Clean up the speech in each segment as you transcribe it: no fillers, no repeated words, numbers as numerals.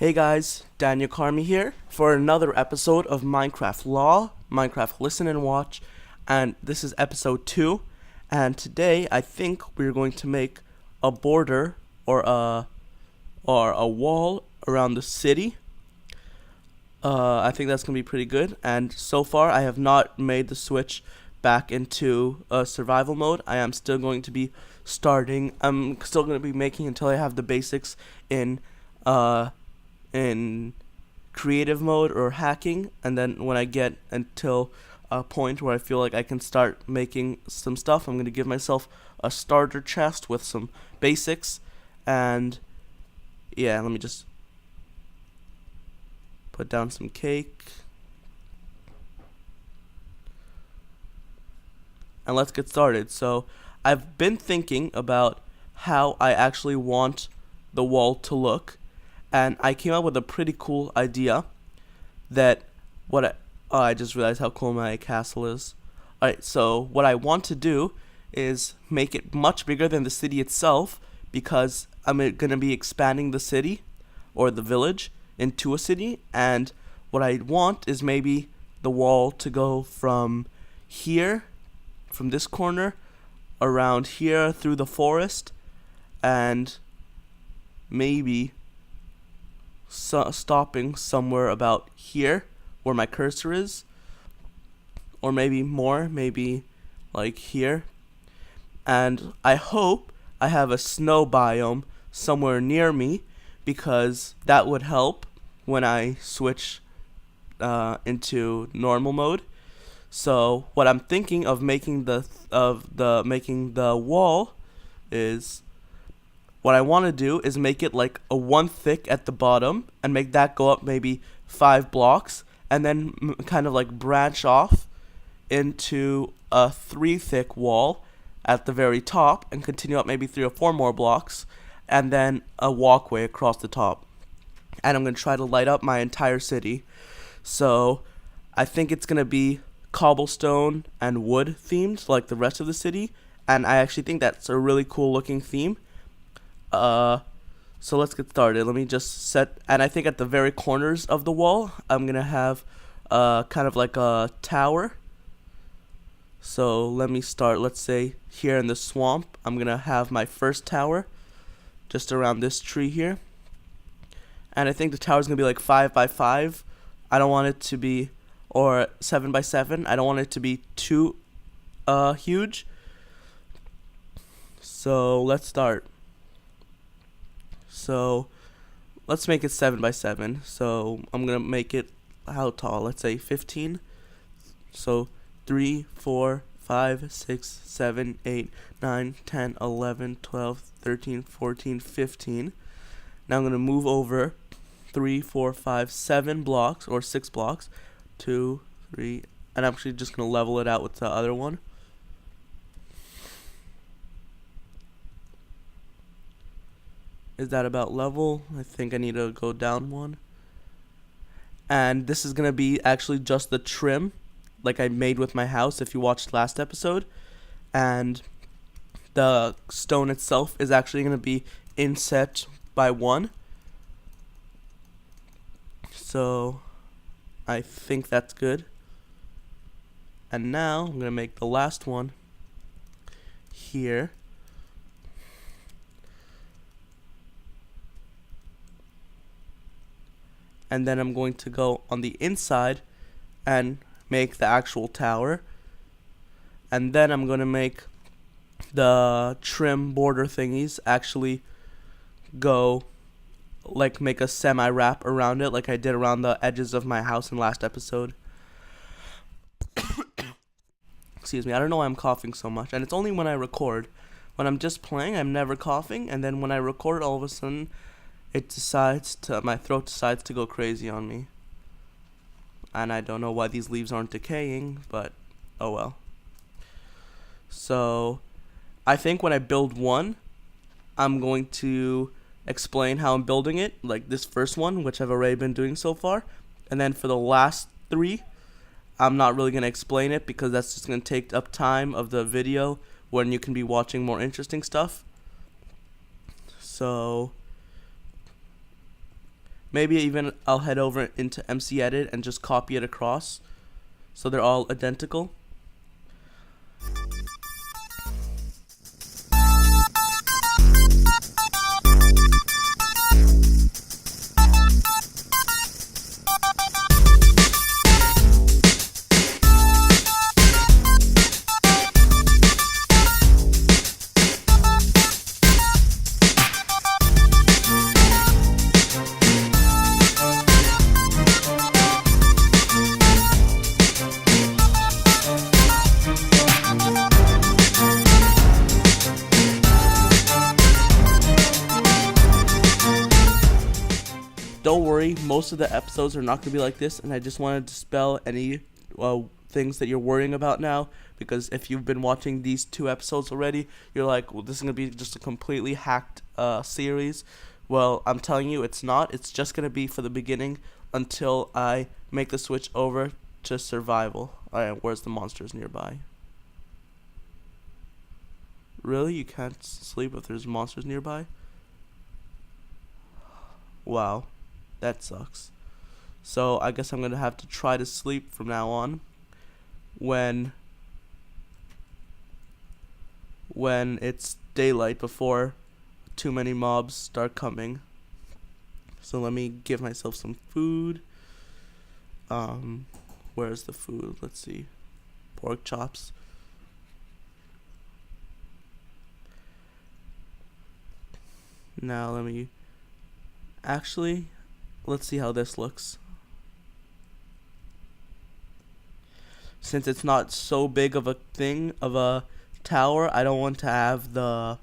Hey guys, Daniel Carmi here for another episode of Minecraft Law, Minecraft Listen and Watch, and this is episode 2. And today I think we're going to make a border or a wall around the city. I think that's gonna be pretty good. And so far I have not made the switch back into survival mode. I am still going to be starting. I'm still going to be making until I have the basics in creative mode or hacking, and then when I get until a point where I feel like I can start making some stuff, I'm going to give myself a starter chest with some basics. And yeah, let me just put down some cake and let's get started. So I've been thinking about how I actually want the wall to look, and I came up with a pretty cool idea that I just realized how cool my castle is. Alright, so what I want to do is make it much bigger than the city itself, because I'm going to be expanding the city or the village into a city, and what I want is maybe the wall to go from here, from this corner, around here through the forest, and maybe stopping somewhere about here where my cursor is, or maybe like here. And I hope I have a snow biome somewhere near me, because that would help when I switch into normal mode. So what I'm thinking of making making the wall is, what I want to do is make it like a 1 thick at the bottom and make that go up maybe 5 blocks, and then kind of like branch off into a 3 thick wall at the very top and continue up maybe 3 or 4 more blocks, and then a walkway across the top. And I'm going to try to light up my entire city. So I think it's going to be cobblestone and wood themed like the rest of the city, and I actually think that's a really cool looking theme. So let's get started. Let me just set, and I think at the very corners of the wall, I'm gonna have kind of like a tower. So let me start, let's say here in the swamp, I'm gonna have my first tower just around this tree here. And I think the tower's gonna be like 5 by 5. I don't want it to be, or 7 by 7. I don't want it to be too huge. So let's start. So let's make it 7 by 7. So I'm gonna make it how tall? Let's say 15. So 3, 4, 5, 6, 7, 8, 9, 10, 11, 12, 13, 14, 15. Now I'm gonna move over 3, 4, 5, 7 blocks or 6 blocks. 2, 3, and I'm actually just gonna level it out with the other one. Is that about level? I think I need to go down 1. And this is gonna be actually just the trim like I made with my house if you watched last episode. And the stone itself is actually gonna be inset by 1. So I think that's good. And now I'm gonna make the last one here. And then I'm going to go on the inside and make the actual tower. And then I'm going to make the trim border thingies actually go, like make a semi-wrap around it like I did around the edges of my house in last episode. Excuse me, I don't know why I'm coughing so much. And it's only when I record. When I'm just playing, I'm never coughing. And then when I record, all of a sudden, my throat decides to go crazy on me. And I don't know why these leaves aren't decaying, but oh well. So I think when I build one, I'm going to explain how I'm building it, like this first one, which I've already been doing so far. And then for the last 3, I'm not really going to explain it, because that's just going to take up time of the video when you can be watching more interesting stuff. So Maybe even I'll head over into MC Edit and just copy it across so they're all identical. Don't worry, most of the episodes are not going to be like this, and I just wanted to dispel any things that you're worrying about now, because if you've been watching these 2 episodes already, you're like, well, this is going to be just a completely hacked series. Well, I'm telling you, it's not. It's just going to be for the beginning until I make the switch over to survival. Alright, where's the monsters nearby? Really? You can't sleep if there's monsters nearby? Wow. That sucks. So I guess I'm gonna have to try to sleep from now on when it's daylight, before too many mobs start coming. So let me give myself some food. Where's the food? Let's see. Pork chops. Now let me actually, let's see how this looks. Since it's not so big of a thing, of a tower, I don't want to have the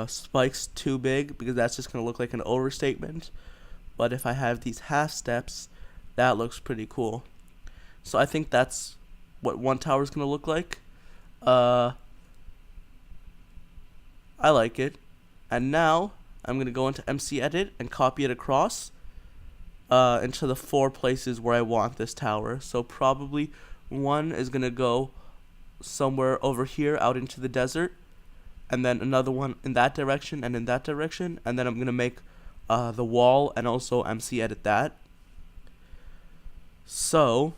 spikes too big, because that's just going to look like an overstatement. But if I have these half steps, that looks pretty cool. So I think that's what one tower is going to look like. I like it. And now I'm going to go into MC Edit and copy it across into the 4 places where I want this tower. So probably one is going to go somewhere over here out into the desert, and then another one in that direction and in that direction, and then I'm going to make the wall and also MC Edit that. So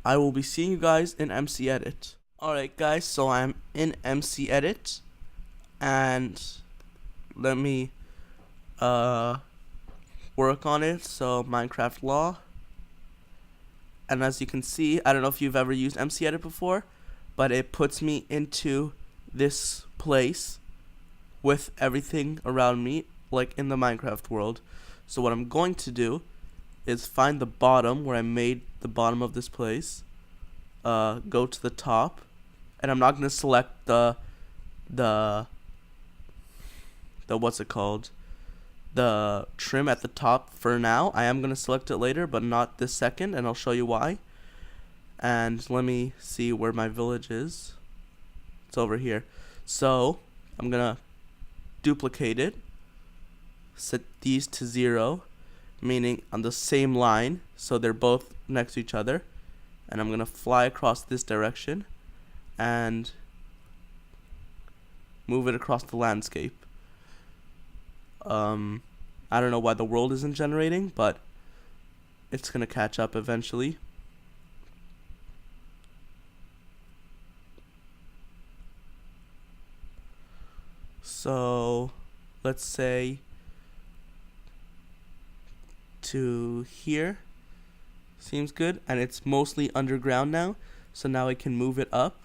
I will be seeing you guys in MC Edit. Alright guys, so I'm in MC Edit, and let me work on it. So Minecraft Law, and as you can see, I don't know if you've ever used MC Edit before, but it puts me into this place with everything around me, like in the Minecraft world. So what I'm going to do is find the bottom where I made the bottom of this place, go to the top, and I'm not going to select the what's it called, the trim at the top for now. I am going to select it later, but not this second, and I'll show you why. And let me see where my village is. It's over here. So I'm going to duplicate it, set these to 0, meaning on the same line, so they're both next to each other, and I'm going to fly across this direction and move it across the landscape. I don't know why the world isn't generating, but it's gonna catch up eventually. So let's say to here seems good, and it's mostly underground now, so now I can move it up,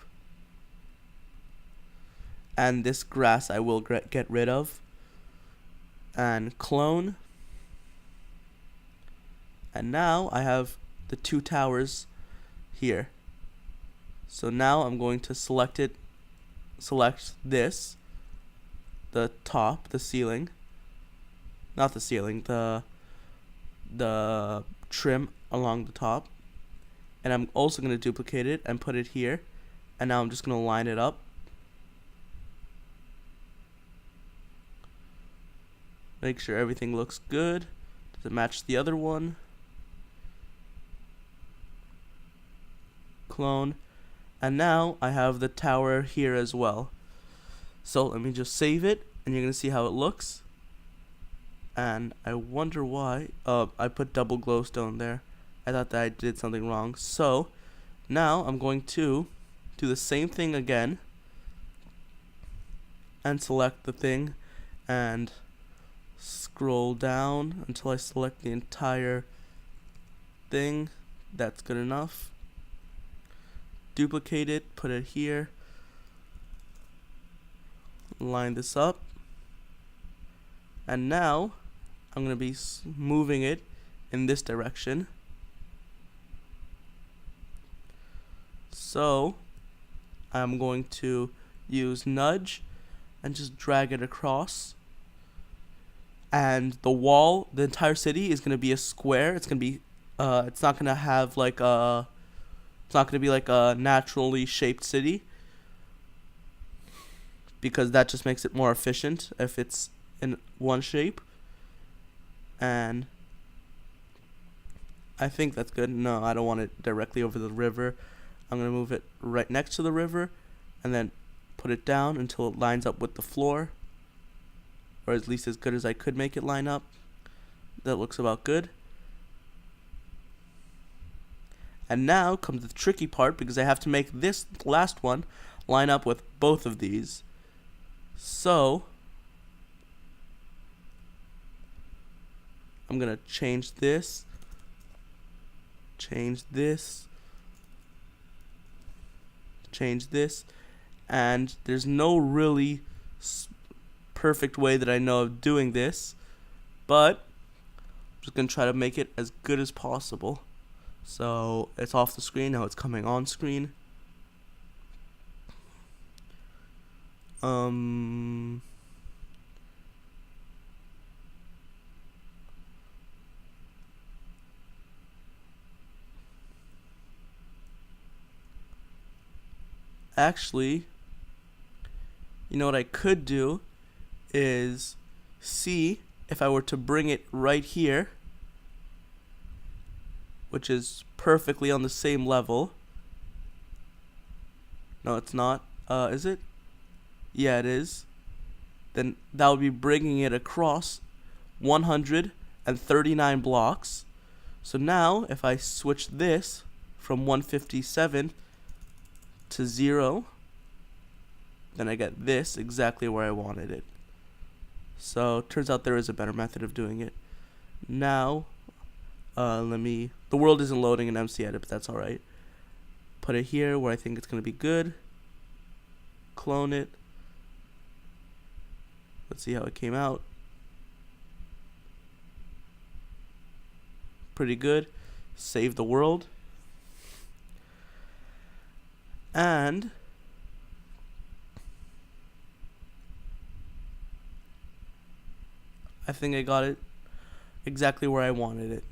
and this grass I will get rid of and clone. And now I have the 2 towers here. So now I'm going to select this, the top, the ceiling, not the ceiling, the trim along the top, and I'm also going to duplicate it and put it here, and now I'm just going to line it up. Make sure everything looks good. Does it match the other one? Clone. And now I have the tower here as well. So let me just save it, and you're going to see how it looks. And I wonder why. I put double glowstone there. I thought that I did something wrong. So now I'm going to do the same thing again and select the thing and scroll down until I select the entire thing. That's good enough. Duplicate it, put it here, line this up, and now I'm going to be moving it in this direction. So I'm going to use nudge and just drag it across, and the wall, the entire city is going to be a square. It's going to be it's not going to have like a it's not going to be like a naturally shaped city, because that just makes it more efficient if it's in one shape. And I think that's good. No, I don't want it directly over the river. I'm going to move it right next to the river and then put it down until it lines up with the floor, or at least as good as I could make it line up. That looks about good. And now comes the tricky part, because I have to make this last one line up with both of these. So I'm going to change this, change this, and there's no really perfect way that I know of doing this, but I'm just going to try to make it as good as possible. So it's off the screen, now it's coming on screen. Actually, you know what I could do is see if I were to bring it right here, which is perfectly on the same level. No, it's not. Is it? Yeah, it is. Then that would be bringing it across 139 blocks. So now, if I switch this from 157 to 0, then I get this exactly where I wanted it. So turns out there is a better method of doing it. Now, the world isn't loading in MC Edit, but that's alright. Put it here where I think it's going to be good. Clone it. Let's see how it came out. Pretty good. Save the world. And I think I got it exactly where I wanted it.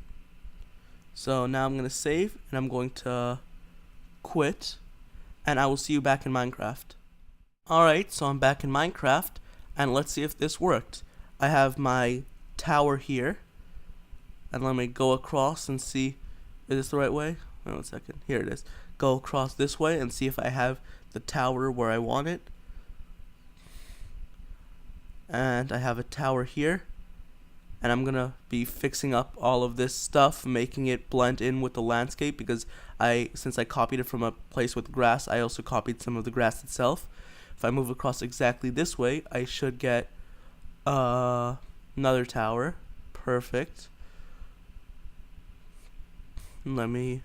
So now I'm going to save, and I'm going to quit, and I will see you back in Minecraft. Alright, so I'm back in Minecraft, and let's see if this worked. I have my tower here, and let me go across and see, is this the right way? Wait 1 second, here it is. Go across this way and see if I have the tower where I want it. And I have a tower here, and I'm gonna be fixing up all of this stuff, making it blend in with the landscape, because since I copied it from a place with grass, I also copied some of the grass itself. If I move across exactly this way, I should get another tower. Perfect. Let me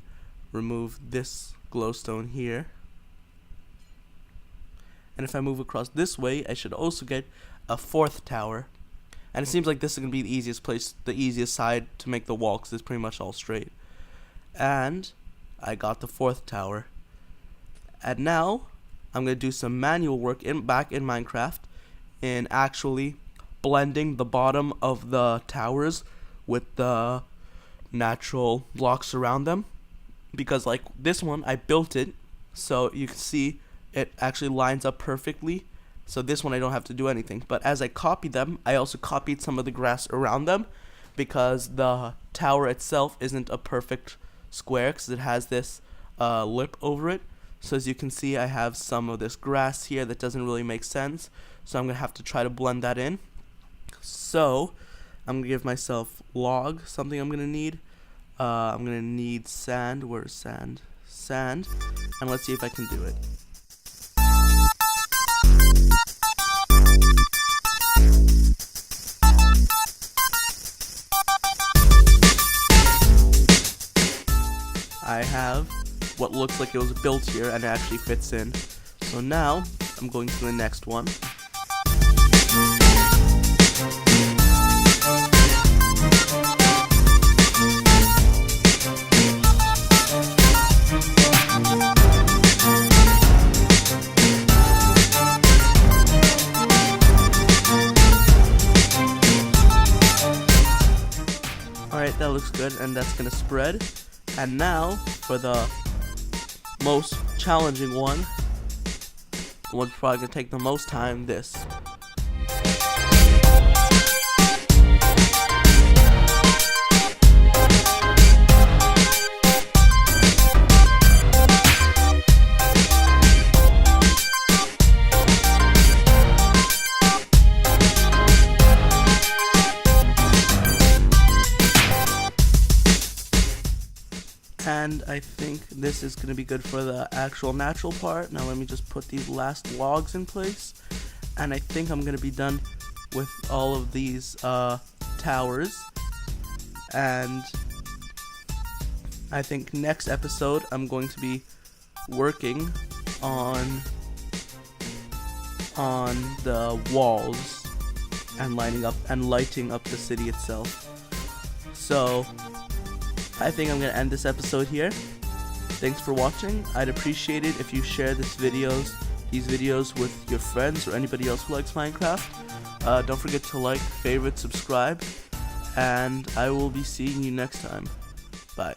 remove this glowstone here. And if I move across this way, I should also get a 4th tower. And it seems like this is going to be the easiest place, the easiest side to make the wall, because it's pretty much all straight. And I got the 4th tower. And now I'm going to do some manual work back in Minecraft in actually blending the bottom of the towers with the natural blocks around them. Because like this one, I built it, so you can see it actually lines up perfectly. So this one I don't have to do anything. But as I copied them, I also copied some of the grass around them, because the tower itself isn't a perfect square, because it has this lip over it. So as you can see, I have some of this grass here that doesn't really make sense. So I'm going to have to try to blend that in. So I'm gonna give myself log, something I'm gonna need. I'm gonna need sand. Where's sand? Sand. And let's see if I can do it. I have what looks like it was built here and it actually fits in. So now I'm going to the next one. Alright, that looks good, and that's gonna spread. And now for the most challenging one, the one's probably gonna take the most time, this. And I think this is going to be good for the actual natural part. Now let me just put these last logs in place. And I think I'm going to be done with all of these towers. And I think next episode I'm going to be working on the walls and lighting up the city itself. So I think I'm going to end this episode here. Thanks for watching. I'd appreciate it if you share these videos with your friends or anybody else who likes Minecraft. Don't forget to like, favorite, subscribe, and I will be seeing you next time. Bye.